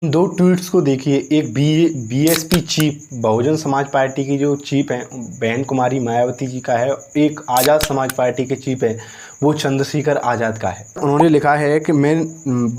दो ट्वीट्स को देखिए। एक BSP chief Bahujan Samaj party की जो चीफ हैं बहन कुमारी मायावती जी का है। एक आज़ाद समाज पार्टी के चीफ है वो चंद्रशेखर आज़ाद का है। उन्होंने लिखा है कि मैं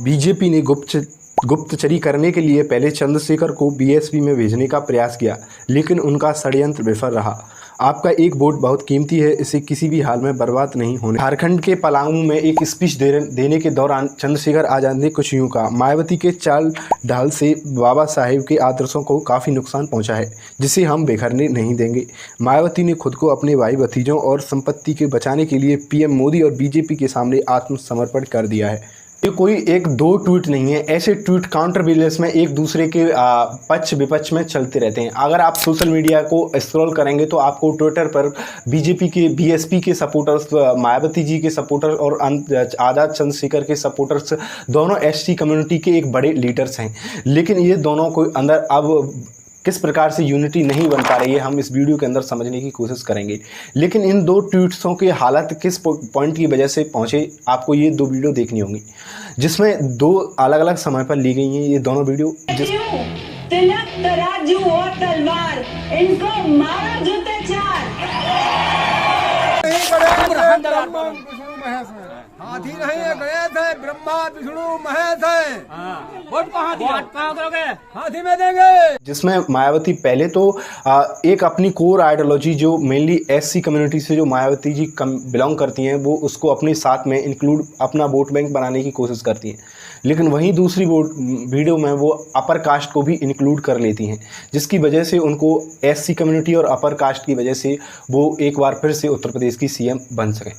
बीजेपी ने गुप्तचरी करने के लिए पहले चंद्रशेखर को बीएसपी में भेजने का प्रयास किया, लेकिन उनका षड्यंत्र विफल रहा। आपका एक वोट बहुत कीमती है, इसे किसी भी हाल में बर्बाद नहीं होने। झारखंड के पलामू में एक स्पीच देने के दौरान चंद्रशेखर आज़ाद ने कुछ यूँ कहा, मायावती के चाल ढाल से बाबा साहेब के आदर्शों को काफ़ी नुकसान पहुंचा है, जिसे हम बिखरने नहीं देंगे। मायावती ने खुद को अपने भाई भतीजों और संपत्ति के बचाने के लिए पीएम मोदी और बीजेपी के सामने आत्मसमर्पण कर दिया है। ये कोई एक दो ट्वीट नहीं है, ऐसे ट्वीट काउंटर बैलेंस में एक दूसरे के पक्ष विपक्ष में चलते रहते हैं। अगर आप सोशल मीडिया को स्क्रॉल करेंगे तो आपको ट्विटर पर बीजेपी के बीएसपी के सपोर्टर्स, मायावती जी के सपोर्टर्स और आज़ाद चंद्रशेखर के सपोर्टर्स दोनों एसटी कम्युनिटी के एक बड़े लीडर्स हैं, लेकिन ये दोनों को अंदर अब किस प्रकार से यूनिटी नहीं बन पा रही है हम इस वीडियो के अंदर समझने की कोशिश करेंगे। लेकिन इन दो ट्वीट्सों की हालत किस पॉइंट की वजह से पहुंचे, आपको ये दो वीडियो देखनी होंगी, जिसमें दो अलग अलग समय पर ली गई हैं ये दोनों वीडियो। तिलक तराजू और तलवार, इनको मारा जूते चार। हाथी नहीं है, गणेश है, ब्रह्मा विष्णु महेश है। वोट कहाँ दिया? कहाँ करोगे? हाथी में देंगे। जिसमें मायावती पहले तो एक अपनी कोर आइडियोलॉजी जो मेनली एससी कम्युनिटी से जो मायावती जी बिलोंग करती हैं वो उसको अपने साथ में इंक्लूड अपना वोट बैंक बनाने की कोशिश करती हैं, लेकिन वहीं दूसरी वीडियो में वो अपर कास्ट को भी इंक्लूड कर लेती हैं, जिसकी वजह से उनको एससी कम्युनिटी और अपर कास्ट की वजह से वो एक बार फिर से उत्तर प्रदेश की सीएम बन सकें।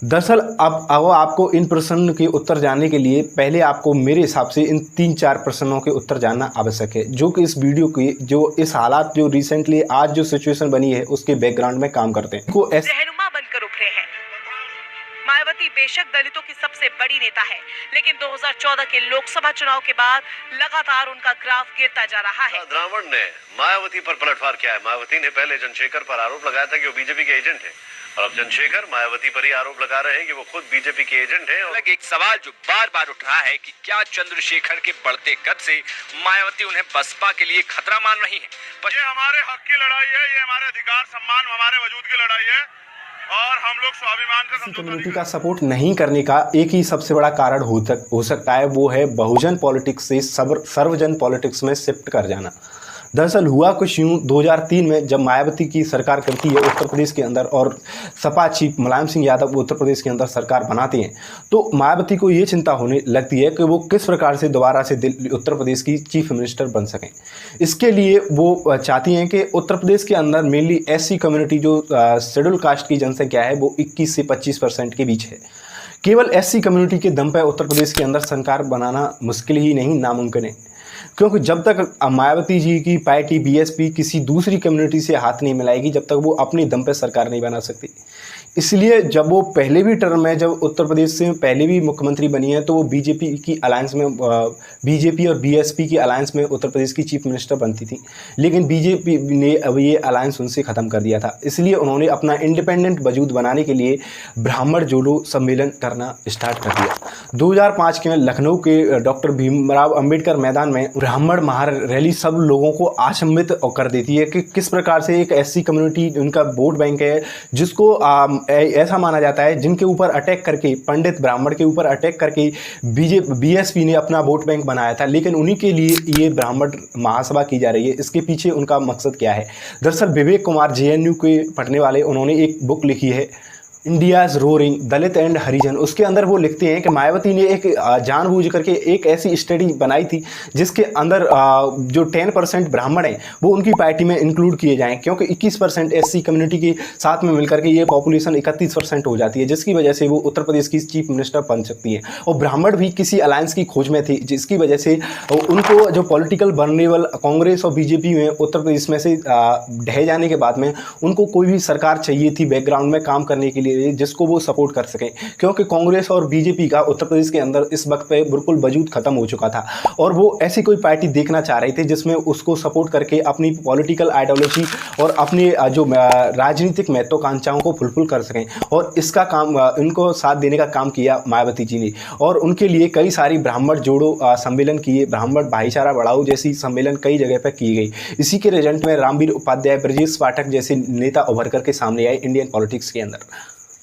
दरअसल अब आपको इन प्रश्न के उत्तर जानने के लिए पहले आपको मेरे हिसाब से इन 3-4 प्रश्नों के उत्तर जानना आवश्यक है, जो कि इस वीडियो की जो इस हालात जो रिसेंटली आज जो सिचुएशन बनी है उसके बैकग्राउंड में काम करते हैं। रहनुमा बनकर उभरे हैं। मायावती बेशक दलितों की सबसे बड़ी नेता है, लेकिन 2014 के लोकसभा चुनाव के बाद लगातार उनका ग्राफ गिरता जा रहा है। द्रावण ने मायावती पर पलटवार किया है। मायावती ने पहले चंद्रशेखर पर आरोप लगाया था कि वो बीजेपी के एजेंट है, और अब चंद्रशेखर मायावती पर ही आरोप लगा रहे हैं कि वो खुद बीजेपी के एजेंट हैं। और एक सवाल जो बार बार उठ रहा है कि क्या चंद्रशेखर के बढ़ते कद से मायावती उन्हें बसपा के लिए खतरा मान रही हैं? ये हमारे हक की लड़ाई है, ये हमारे अधिकार सम्मान हमारे वजूद की लड़ाई है, और हम लोग स्वाभिमान का कम्युनिटी का सपोर्ट नहीं करने का एक ही सबसे बड़ा कारण हो सकता है, वो है बहुजन पॉलिटिक्स से सर्वजन पॉलिटिक्स में शिफ्ट कर जाना। दरअसल हुआ कुछ यूँ 2003 में जब मायावती की सरकार करती है उत्तर प्रदेश के अंदर और सपा चीफ मुलायम सिंह यादव उत्तर प्रदेश के अंदर सरकार बनाते हैं, तो मायावती को ये चिंता होने लगती है कि वो किस प्रकार से दोबारा से उत्तर प्रदेश की चीफ मिनिस्टर बन सकें। इसके लिए वो चाहती हैं कि उत्तर प्रदेश के अंदर मेनली एससी कम्युनिटी जो शेड्यूल कास्ट की जनसंख्या है वो 21 से 25% के बीच है। केवल एससी कम्युनिटी के दम पर उत्तर प्रदेश के अंदर सरकार बनाना मुश्किल ही नहीं, नामुमकिन है, क्योंकि जब तक मायावती जी की पार्टी बीएसपी किसी दूसरी कम्युनिटी से हाथ नहीं मिलाएगी जब तक वो अपनी दम पे सरकार नहीं बना सकती। इसलिए जब वो पहले भी टर्म में जब उत्तर प्रदेश से पहले भी मुख्यमंत्री बनी है तो वो बीजेपी की अलायंस में बीजेपी और बीएसपी की अलायंस में उत्तर प्रदेश की चीफ मिनिस्टर बनती थी, लेकिन बीजेपी ने अब ये अलायंस उनसे ख़त्म कर दिया था। इसलिए उन्होंने अपना इंडिपेंडेंट वजूद बनाने के लिए ब्राह्मण जोड़ो सम्मेलन करना स्टार्ट कर दिया। 2005 के लखनऊ के डॉक्टर भीमराव अम्बेडकर मैदान में ब्राह्मण महारैली सब लोगों को आचंबित कर देती है कि किस प्रकार से एक एससी कम्युनिटी उनका वोट बैंक है, जिसको ऐसा माना जाता है जिनके ऊपर अटैक करके पंडित ब्राह्मण के ऊपर अटैक करके बीएसपी ने अपना वोट बैंक बनाया था, लेकिन उन्हीं के लिए ये ब्राह्मण महासभा की जा रही है। इसके पीछे उनका मकसद क्या है? दरअसल विवेक कुमार जेएनयू के पढ़ने वाले, उन्होंने एक बुक लिखी है इंडियाज़ रोरिंग दलित एंड हरिजन। उसके अंदर वो लिखते हैं कि मायावती ने एक जानबूझ करके एक ऐसी स्टडी बनाई थी जिसके अंदर जो 10% ब्राह्मण हैं वो उनकी पार्टी में इंक्लूड किए जाएं, क्योंकि 21% एससी कम्युनिटी के साथ में मिलकर के ये पॉपुलेशन 31% हो जाती है, जिसकी वजह से वो उत्तर प्रदेश की चीफ मिनिस्टर बन सकती हैं। और ब्राह्मण भी किसी अलायंस की खोज में थे, जिसकी वजह से उनको जो पॉलिटिकल बर्नेबल कांग्रेस और बीजेपी में उत्तर प्रदेश में से ढह जाने के बाद में उनको कोई भी सरकार चाहिए थी बैकग्राउंड में काम करने के लिए, लिए जिसको वो सपोर्ट कर सकें, क्योंकि कांग्रेस और बीजेपी का उत्तर प्रदेश के अंदर इस वक्त पे बिल्कुल वजूद खत्म हो चुका था और वो ऐसी कोई पार्टी देखना चाह रहे थे जिसमें उसको सपोर्ट करके अपनी पॉलिटिकल आइडियोलॉजी और अपनी जो राजनीतिक महत्वाकांक्षाओं को फुलफिल कर सकें। और इसका काम इनको साथ देने का काम किया मायावती जी ने और उनके लिए कई सारी ब्राह्मण जोड़ो सम्मेलन किए, ब्राह्मण भाईचारा बढ़ाओ जैसी सम्मेलन कई जगह पर की गई। इसी के रिजल्ट में रामवीर उपाध्याय, ब्रजेश पाठक जैसे नेता उभर करके सामने आए इंडियन पॉलिटिक्स के अंदर।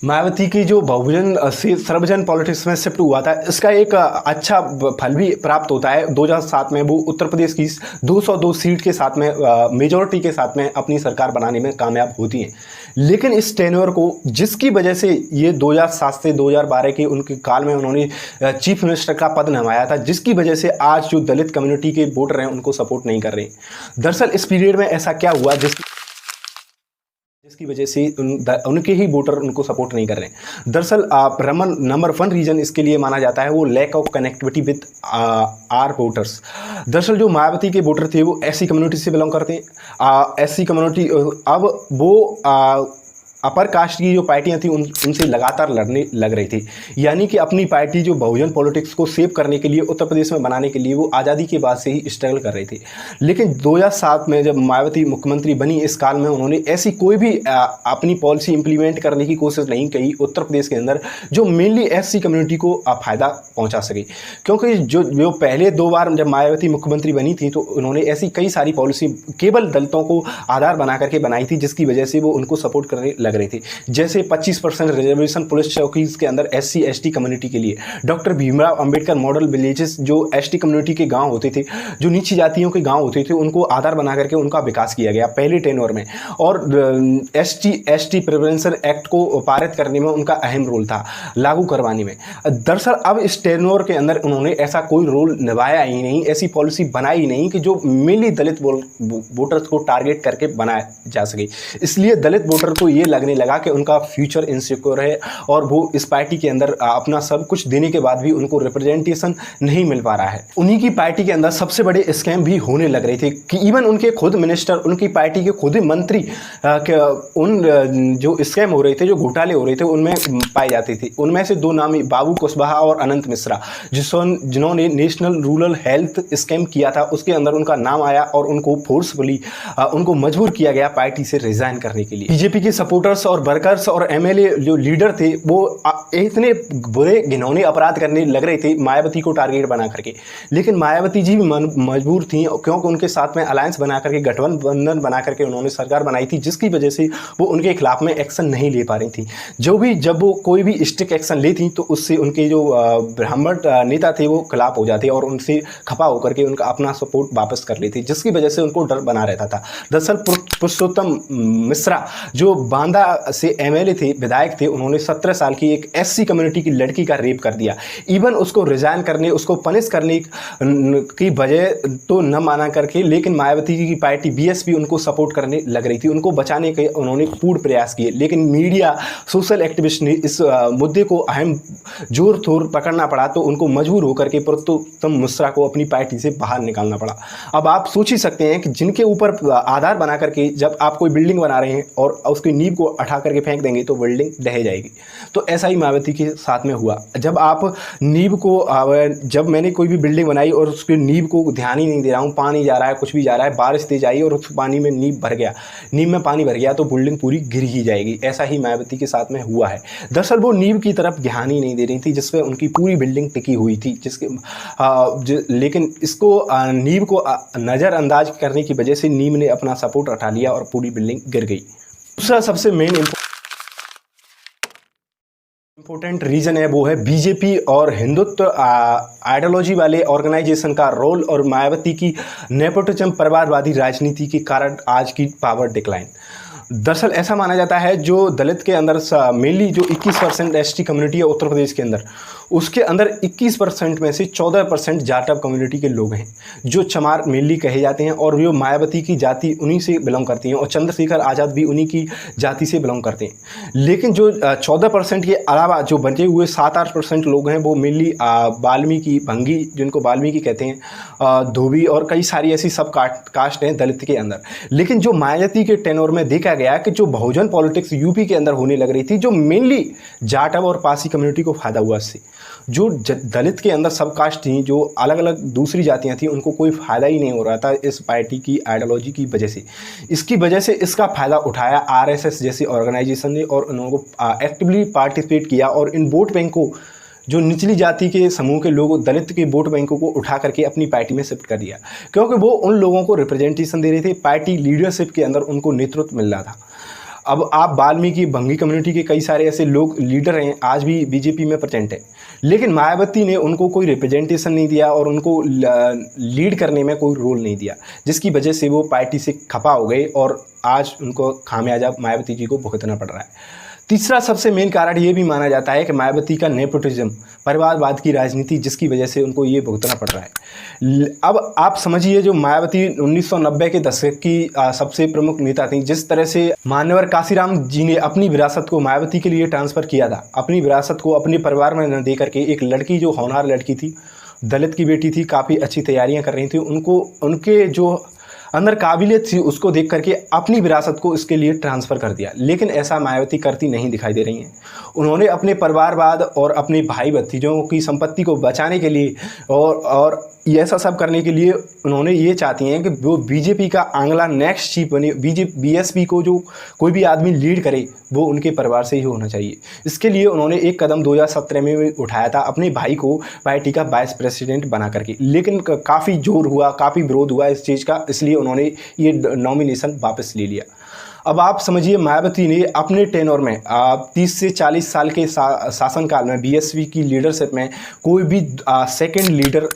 मायावती की जो बहुजन से सर्वजन पॉलिटिक्स में शिफ्ट हुआ था, इसका एक अच्छा फल भी प्राप्त होता है। 2007 में वो उत्तर प्रदेश की 202 सीट के साथ में मेजॉरिटी के साथ में अपनी सरकार बनाने में कामयाब होती हैं। लेकिन इस टेन्योर को जिसकी वजह से ये 2007 से 2012 के उनके काल में उन्होंने चीफ मिनिस्टर का पद निभाया था, जिसकी वजह से आज जो दलित कम्युनिटी के वोटर हैं उनको सपोर्ट नहीं कर रहे। दरअसल इस पीरियड में ऐसा क्या हुआ जिसकी वजह से उनके ही वोटर उनको सपोर्ट नहीं कर रहे हैं। दरअसल नंबर 1 रीज़न इसके लिए माना जाता है वो lack of connectivity with our voters. दरअसल जो मायावती के वोटर थे वो एससी कम्युनिटी से बिलोंग करते हैं। एससी कम्युनिटी अब वो अपर कास्ट की जो पार्टियां थी उनसे लगातार लड़ने लग रही थी, यानी कि अपनी पार्टी जो बहुजन पॉलिटिक्स को सेव करने के लिए उत्तर प्रदेश में बनाने के लिए वो आज़ादी के बाद से ही स्ट्रगल कर रही थी। लेकिन 2007 में जब मायावती मुख्यमंत्री बनी, इस काल में उन्होंने ऐसी कोई भी अपनी पॉलिसी इंप्लीमेंट करने की कोशिश नहीं की उत्तर प्रदेश के अंदर जो मेनली एससी कम्युनिटी को फ़ायदा पहुँचा सके। क्योंकि जो पहले 2 बार जब मायावती मुख्यमंत्री बनी थी तो उन्होंने ऐसी कई सारी पॉलिसी केवल दलितों को आधार बना करके बनाई थी, जिसकी वजह से वो उनको सपोर्ट करने लग रही थी। जैसे 25% रिजर्वेशन पुलिस चौकीज के अंदर एससी एसटी कम्युनिटी के लिए, doctor Bhimrao Ambedkar model villages जो एसटी कम्युनिटी के गांव होते थे, जो नीची जातियों के गांव होते थे, उनको आधार बना करके उनका विकास किया गया पहले टेन्योर में। और एसटी प्रिवेंशन एक्ट को पारित करने में उनका अहम रोल था, लागू करवाने में। दरअसल अब इस टेन्योर के अंदर उन्होंने ऐसा कोई रोल निभाया ही नहीं, ऐसी पॉलिसी बनाई नहीं कि जो मेनली दलित वोटर्स को टारगेट करके बनाया जा सके। इसलिए दलित वोटर को ये लगने लगा कि उनका फ्यूचर इनसिक्योर है और वो इस पार्टी के अंदर अपना सब कुछ देने के बाद भी उनको रिप्रेजेंटेशन नहीं मिल पा रहा है। उन्हीं की पार्टी के अंदर सबसे बड़े स्कैम भी होने लग रहे थे कि इवन उनके खुद मिनिस्टर, उनकी पार्टी के खुद मंत्री उन जो स्कैम हो रहे थे, जो घोटाले हो रहे थे, उनमें पाए जाते थे। उनमें से 2 नाम बाबू कुशवाहा और अनंत मिश्रा, जिन्होंने नेशनल रूरल हेल्थ स्कैम किया था, उसके अंदर उनका नाम आया और उनको फोर्सफुली उनको मजबूर किया गया पार्टी से रिजाइन करने के लिए। बीजेपी के सपोर्टर्स और वर्कर्स और एमएलए जो लीडर थे वो इतने बुरे घिनौने अपराध करने लग रहे थे मायावती को टारगेट बना करके। लेकिन मायावती जी भी मजबूर थी, क्योंकि उनके साथ में अलायंस बना करके, गठबंधन बना करके उन्होंने सरकार बनाई थी, जिसकी वजह से वो उनके खिलाफ में एक्शन नहीं ले पा रही थी। जब वो कोई भी स्ट्रिक्ट एक्शन लेती तो उससे उनके जो ब्राह्मण नेता थे वो खिलाफ हो जाते और उनसे खफा होकर के उनका अपना सपोर्ट वापस कर लेते, जिसकी वजह से उनको डर बना रहता था। दरअसल पुरुषोत्तम मिश्रा जो बांदा से एमएलए थे, विधायक थे, उन्होंने 17 साल की एक एससी कम्युनिटी की लड़की का रेप कर दिया। इवन उसको रिजाइन करने, उसको पनिश करने की वजह तो न माना करके, लेकिन मायावती की पार्टी बीएसपी उनको सपोर्ट करने लग रही थी, उनको बचाने के उन्होंने पूर्ण प्रयास किए। लेकिन मीडिया, सोशल एक्टिविस्ट ने इस मुद्दे को अहम जोर थोर पकड़ना पड़ा, तो उनको मजबूर होकर के पुरुषोत्तम मिश्रा को अपनी पार्टी से बाहर निकालना पड़ा। अब आप सोच ही सकते हैं कि जिनके ऊपर आधार बना करके जब आप कोई बिल्डिंग बना रहे हैं और उसकी नींव को उठा करके फेंक देंगे तो बिल्डिंग ढह जाएगी। तो ऐसा ही मायावती के साथ में हुआ। जब आप नींव को, जब मैंने कोई भी बिल्डिंग बनाई और उसकी नींव को ध्यान ही नहीं दे रहा हूँ, पानी जा रहा है, कुछ भी जा रहा है, बारिश तेज आई और उस पानी में नींव भर गया, नींव में पानी भर गया, तो बिल्डिंग पूरी गिर ही जाएगी। ऐसा ही मायावती के साथ में हुआ है। दरअसल वो नींव की तरफ ध्यान ही नहीं दे रही थी जिसपे उनकी पूरी बिल्डिंग टिकी हुई थी, लेकिन इसको नींव को नज़रअंदाज करने की वजह से नींव ने अपना सपोर्ट उठा लिया और पूरी बिल्डिंग गिर गई। दूसरा सबसे मेन इम्पोर्टेंट रीज़न है वो है बीजेपी और हिंदुत्व आइडियोलॉजी वाले ऑर्गेनाइजेशन का रोल और मायावती की नेपोटिज्म परिवारवादी राजनीति के कारण आज की पावर डिक्लाइन। दरअसल ऐसा माना जाता है जो दलित के अंदर मेनली जो 21% एसटी कम्युनिटी है उत्तर प्रदेश के अंदर, उसके अंदर 21% में से 14% जाटव कम्युनिटी के लोग हैं जो चमार मेनली कहे जाते हैं, और वो मायावती की जाति उन्हीं से बिलोंग करती हैं और चंद्रशेखर आज़ाद भी उन्हीं की जाति से बिलोंग करते हैं। लेकिन जो 14% के अलावा जो बचे हुए 7-8% लोग हैं वो मेनली वाल्मीकि, भंगी जिनको वाल्मीकि कहते हैं, धोबी और कई सारी ऐसी सब कास्ट हैं दलित के अंदर। लेकिन जो मायावती के टेन्योर में देखा गया कि जो बहुजन पॉलिटिक्स यूपी के अंदर होने लग रही थी, जो मेनली जाटव और पासी कम्युनिटी को फ़ायदा हुआ इससे, जो दलित के अंदर सब कास्ट थी, जो अलग अलग दूसरी जातियां थी, उनको कोई फ़ायदा ही नहीं हो रहा था इस पार्टी की आइडियोलॉजी की वजह से। इसकी वजह से इसका फ़ायदा उठाया आरएसएस जैसी ऑर्गेनाइजेशन ने और उनको एक्टिवली पार्टिसिपेट किया और इन वोट बैंक को, जो निचली जाति के समूह के लोगों, दलित के वोट बैंकों को उठा करके अपनी पार्टी में शिफ्ट कर दिया, क्योंकि वो उन लोगों को रिप्रेजेंटेशन दे रहे थे, पार्टी लीडरशिप के अंदर उनको नेतृत्व मिल रहा था। अब आप वाल्मीकि भंगी कम्युनिटी के कई सारे ऐसे लोग लीडर हैं, आज भी बीजेपी में प्रेजेंट है, लेकिन मायावती ने उनको कोई रिप्रेजेंटेशन नहीं दिया और उनको लीड करने में कोई रोल नहीं दिया, जिसकी वजह से वो पार्टी से खफा हो गए और आज उनको खामियाजा मायावती जी को भुगतना पड़ रहा है। तीसरा सबसे मेन कारण ये भी माना जाता है कि मायावती का नेपोटिज्म, परिवारवाद की राजनीति, जिसकी वजह से उनको ये भुगतना पड़ रहा है। अब आप समझिए, जो मायावती 1990 के दशक की सबसे प्रमुख नेता थी, जिस तरह से मान्यवर काशीराम जी ने अपनी विरासत को मायावती के लिए ट्रांसफ़र किया था, अपनी विरासत को अपने परिवार में न दे करके, एक लड़की जो होनहार लड़की थी, दलित की बेटी थी, काफ़ी अच्छी तैयारियाँ कर रही थी, उनको उनके जो अंदर काबिलियत थी उसको देख करके अपनी विरासत को इसके लिए ट्रांसफ़र कर दिया। लेकिन ऐसा मायावती करती नहीं दिखाई दे रही हैं। उन्होंने अपने परिवारवाद और अपने भाई भतीजों की संपत्ति को बचाने के लिए और ऐसा सब करने के लिए उन्होंने ये चाहती हैं कि वो बीजेपी का अगला नेक्स्ट चीफ बने, बीएसपी को जो कोई भी आदमी लीड करे वो उनके परिवार से ही होना चाहिए। इसके लिए उन्होंने एक कदम 2017 में उठाया था, अपने भाई को पार्टी का वाइस प्रेसिडेंट बना करके, लेकिन काफ़ी जोर हुआ, काफ़ी विरोध हुआ इस चीज़ का, इसलिए उन्होंने ये नॉमिनेशन वापस ले लिया। अब आप समझिए, मायावती ने अपने टेनोर में 30 से 40 साल के शासनकाल में बीएसपी की लीडरशिप में कोई भी सेकंड लीडर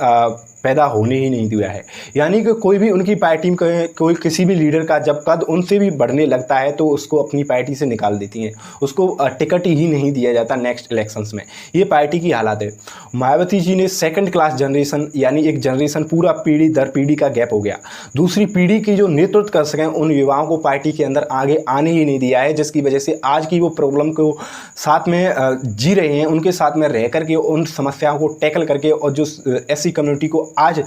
पैदा होने ही नहीं दिया है। यानी कि कोई भी उनकी पार्टी में कोई किसी भी लीडर का जब कद उनसे भी बढ़ने लगता है तो उसको अपनी पार्टी से निकाल देती हैं, उसको टिकट ही नहीं दिया जाता नेक्स्ट इलेक्शंस में। ये पार्टी की हालत है। मायावती जी ने सेकंड क्लास जनरेशन, यानी एक जनरेशन पूरा पीढ़ी दर पीढ़ी का गैप हो गया, दूसरी पीढ़ी की जो नेतृत्व कर सकें उन युवाओं को पार्टी के अंदर आगे आने ही नहीं दिया है, जिसकी वजह से आज की वो प्रॉब्लम को साथ में जी रहे हैं, उनके साथ में रह करके उन समस्याओं को टैकल करके, और जो एससी कम्युनिटी को आज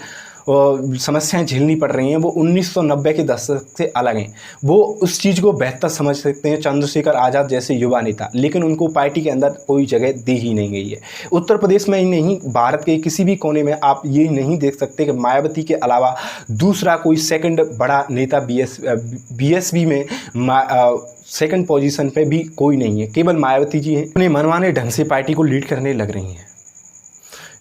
समस्याएं झेलनी पड़ रही हैं वो 1990 के दशक से अलग हैं। वो उस चीज़ को बेहतर समझ सकते हैं चंद्रशेखर आज़ाद जैसे युवा नेता, लेकिन उनको पार्टी के अंदर कोई जगह दी ही नहीं गई है। उत्तर प्रदेश में ही नहीं, भारत के किसी भी कोने में आप ये नहीं देख सकते कि मायावती के अलावा दूसरा कोई सेकंड बड़ा नेता बीएसपी में सेकंड पोजीशन पे भी कोई नहीं है, केवल मायावती जी हैं। अपने मनमाने ढंग से पार्टी को लीड करने लग रही हैं।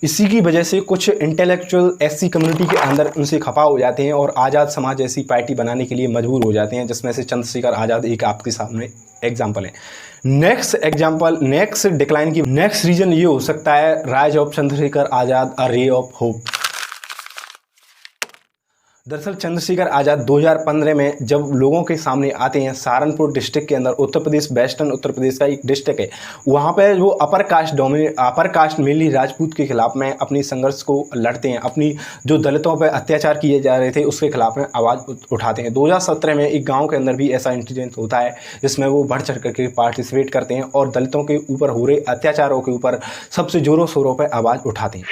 इसी की वजह से कुछ इंटेलेक्चुअल एससी कम्युनिटी के अंदर उनसे खफा हो जाते हैं और आज़ाद समाज जैसी पार्टी बनाने के लिए मजबूर हो जाते हैं, जिसमें से चंद्रशेखर आज़ाद एक आपके सामने एग्जाम्पल है। नेक्स्ट डिक्लाइन की नेक्स्ट रीजन ये हो सकता है rise of Chandrashekhar Azad, a ray of hope. दरअसल चंद्रशेखर आज़ाद 2015 में जब लोगों के सामने आते हैं, सहारनपुर डिस्ट्रिक्ट के अंदर, उत्तर प्रदेश, वेस्टर्न उत्तर प्रदेश का एक डिस्ट्रिक्ट है, वहाँ पे वो अपर कास्ट मेनली राजपूत के खिलाफ में अपनी संघर्ष को लड़ते हैं, अपनी जो दलितों पर अत्याचार किए जा रहे थे उसके खिलाफ में आवाज़ उठाते हैं। 2017 में एक गाँव के अंदर भी ऐसा इंसिडेंट होता है जिसमें वो बढ़ चढ़ करके पार्टिसिपेट करते हैं और दलितों के ऊपर हो रहे अत्याचारों के ऊपर सबसे जोरों शोरों पर आवाज़ उठाते हैं।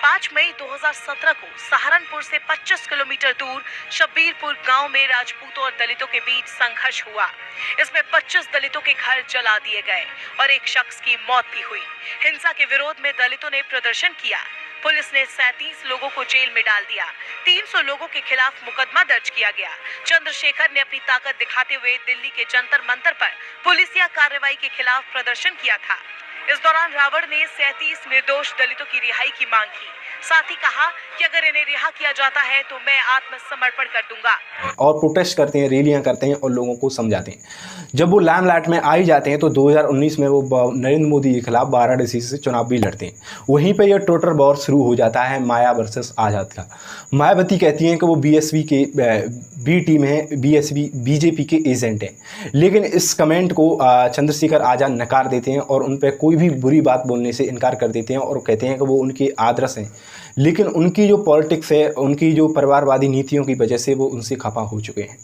5 मई 2017 को सहारनपुर से 25 किलोमीटर दूर शब्बीरपुर गांव में राजपूतों और दलितों के बीच संघर्ष हुआ। इसमें 25 दलितों के घर जला दिए गए और एक शख्स की मौत भी हुई। हिंसा के विरोध में दलितों ने प्रदर्शन किया। पुलिस ने 37 लोगों को जेल में डाल दिया। 300 लोगों के खिलाफ मुकदमा दर्ज किया गया। चंद्रशेखर ने अपनी ताकत दिखाते हुए दिल्ली के जंतर मंतर पर पुलिसिया कार्रवाई के खिलाफ प्रदर्शन किया था। इस दौरान रावण ने 37 निर्दोष दलितों की रिहाई की मांग की। साथ ही कहा कि अगर इन्हें रिहा किया जाता है तो मैं आत्मसमर्पण कर दूंगा। और प्रोटेस्ट करते हैं, रैलियां करते हैं और लोगों को समझाते हैं। जब वो लाइमलाइट में आ ही जाते हैं तो 2019 में वो नरेंद्र मोदी के खिलाफ वाराणसी से चुनाव भी लड़ते हैं। वहीं पे यह टोटर वॉर शुरू हो जाता है माया वर्सेस आज़ाद का। मायावती कहती हैं कि वो बीएसपी के बी टीम है, बीजेपी के एजेंट हैं, लेकिन इस कमेंट को चंद्रशेखर आज़ाद नकार देते हैं और उन पर कोई भी बुरी बात बोलने से इनकार कर देते हैं और कहते हैं कि वो उनके आदर्श हैं। लेकिन उनकी जो पॉलिटिक्स है, उनकी जो परिवारवादी नीतियों की वजह से वो उनसे खफा हो चुके हैं।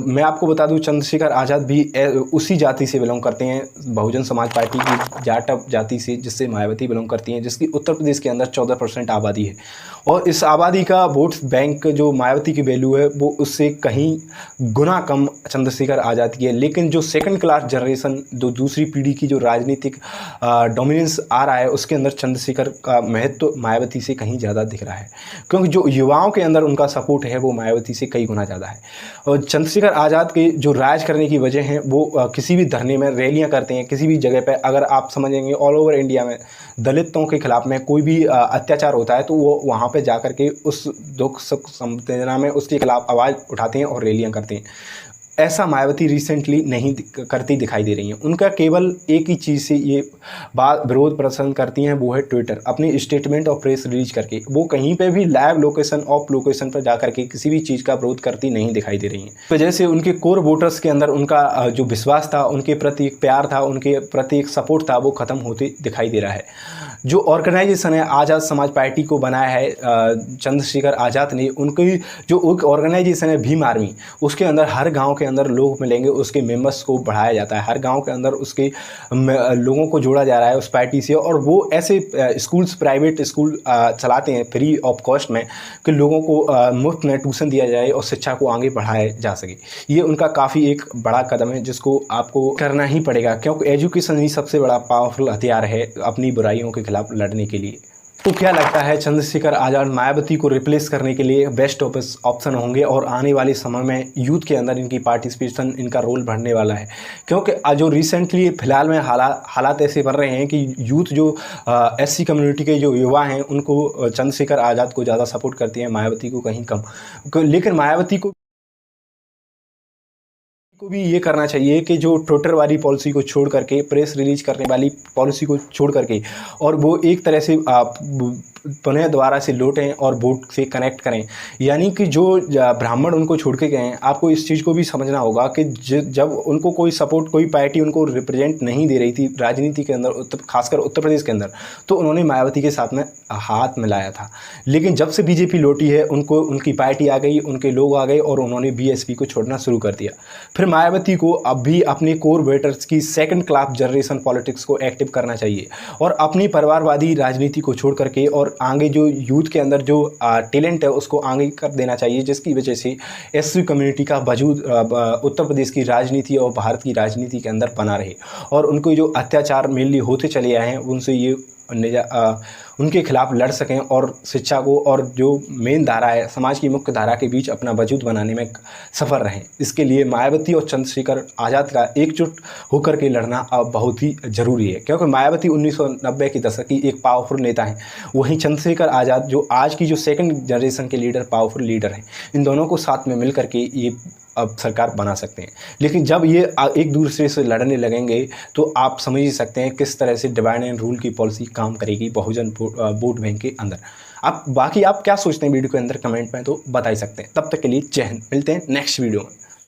मैं आपको बता दूं, चंद्रशेखर आज़ाद भी उसी जाति से बिलोंग करते हैं, बहुजन समाज पार्टी की जाटव जाति से, जिससे मायावती बिलोंग करती हैं, जिसकी उत्तर प्रदेश के अंदर 14% आबादी है। और इस आबादी का वोट बैंक जो मायावती की वैल्यू है वो उससे कहीं गुना कम चंद्रशेखर आज़ाद की है। लेकिन जो सेकंड क्लास जनरेशन, जो दूसरी पीढ़ी की जो राजनीतिक डोमिनेंस आ रहा है, उसके अंदर चंद्रशेखर का महत्व मायावती से कहीं ज़्यादा दिख रहा है, क्योंकि जो युवाओं के अंदर उनका सपोर्ट है वो मायावती से कई गुना ज़्यादा है। और चंद्रशेखर आज़ाद के जो राज करने की वजह है वो किसी भी धरने में रैलियाँ करते हैं, किसी भी जगह पर अगर आप समझेंगे ऑल ओवर इंडिया में दलितों के खिलाफ में कोई भी अत्याचार होता है तो वो वहाँ पे जा कर के उस दुख सुख संवेदना में उसके खिलाफ आवाज़ उठाते हैं और रैलियाँ करते हैं। ऐसा मायावती रिसेंटली नहीं करती दिखाई दे रही हैं। उनका केवल एक ही चीज़ से ये बात विरोध प्रदर्शन करती हैं, वो है ट्विटर, अपनी स्टेटमेंट और प्रेस रिलीज करके। वो कहीं पे भी लाइव लोकेशन ऑफ लोकेशन पर जा करके किसी भी चीज़ का विरोध करती नहीं दिखाई दे रही हैं। तो जैसे उनके कोर वोटर्स के अंदर उनका जो विश्वास था, उनके प्रति एक प्यार था, उनके प्रति एक सपोर्ट था, वो ख़त्म होते दिखाई दे रहा है। जो ऑर्गेनाइजेशन है आज़ाद समाज पार्टी को बनाया है चंद्रशेखर आज़ाद ने, उनकी जो ऑर्गेनाइजेशन है भीम आर्मी, उसके अंदर हर गांव के अंदर लोग मिलेंगे, उसके मेंबर्स को बढ़ाया जाता है, हर गांव के अंदर उसके लोगों को जोड़ा जा रहा है उस पार्टी से। और वो ऐसे स्कूल्स, प्राइवेट स्कूल चलाते हैं फ्री ऑफ कॉस्ट में, कि लोगों को मुफ्त में ट्यूशन दिया जाए और शिक्षा को आगे बढ़ाया जा सके। ये उनका काफ़ी एक बड़ा कदम है जिसको आपको करना ही पड़ेगा, क्योंकि एजुकेशन ही सबसे बड़ा पावरफुल हथियार है अपनी बुराइयों के खिलाफ लड़ने के लिए। तो क्या लगता है चंद्रशेखर आज़ाद मायावती को रिप्लेस करने के लिए बेस्ट ऑप्शन होंगे, और आने वाले समय में यूथ के अंदर इनकी पार्टिसिपेशन, इनका रोल बढ़ने वाला है? क्योंकि जो रिसेंटली फिलहाल में हालात ऐसे बन रहे हैं कि यूथ जो एससी कम्युनिटी के जो युवा हैं उनको चंद्रशेखर आज़ाद को ज़्यादा सपोर्ट करती हैं, मायावती को कहीं कम। लेकिन मायावती को भी ये करना चाहिए कि जो ट्विटर वाली पॉलिसी को छोड़ करके, प्रेस रिलीज करने वाली पॉलिसी को छोड़ करके, और वो एक तरह से पुनः दोबारा से लौटें और वोट से कनेक्ट करें। यानी कि जो ब्राह्मण उनको छोड़ के गए हैं, आपको इस चीज़ को भी समझना होगा कि जब उनको कोई सपोर्ट, कोई पार्टी उनको रिप्रेजेंट नहीं दे रही थी राजनीति के अंदर, खासकर उत्तर प्रदेश के अंदर, तो उन्होंने मायावती के साथ में हाथ मिलाया था। लेकिन जब से बीजेपी लौटी है, उनकी पार्टी आ गई, उनके लोग आ गए और उन्होंने बीएसपी को छोड़ना शुरू कर दिया। फिर मायावती को अब भी अपने कोर वोटर्स की सेकंड क्लास जनरेशन पॉलिटिक्स को एक्टिव करना चाहिए और अपनी परिवारवादी राजनीति को छोड़ करके और आगे जो यूथ के अंदर जो टैलेंट है उसको आगे कर देना चाहिए, जिसकी वजह से एससी कम्युनिटी का वजूद उत्तर प्रदेश की राजनीति और भारत की राजनीति के अंदर बना रहे, और उनको जो अत्याचार मेनली होते चले आए हैं उनसे ये उनके खिलाफ लड़ सकें और शिक्षा को और जो मेन धारा है, समाज की मुख्य धारा के बीच अपना वजूद बनाने में सफल रहें। इसके लिए मायावती और चंद्रशेखर आज़ाद का एकजुट होकर के लड़ना अब बहुत ही ज़रूरी है, क्योंकि मायावती 1990 के दशक की एक पावरफुल नेता हैं, वहीं चंद्रशेखर आज़ाद जो आज की जो सेकंड जनरेशन के लीडर, पावरफुल लीडर हैं। इन दोनों को साथ में मिल करके ये अब सरकार बना सकते हैं। लेकिन जब ये एक दूसरे से लड़ने लगेंगे तो आप समझ ही सकते हैं किस तरह से डिवाइड एंड रूल की पॉलिसी काम करेगी बहुजन वोट बैंक के अंदर। आप क्या सोचते हैं वीडियो के अंदर कमेंट में तो बता ही सकते हैं। तब तक के लिए जय हिंद, मिलते हैं नेक्स्ट वीडियो में।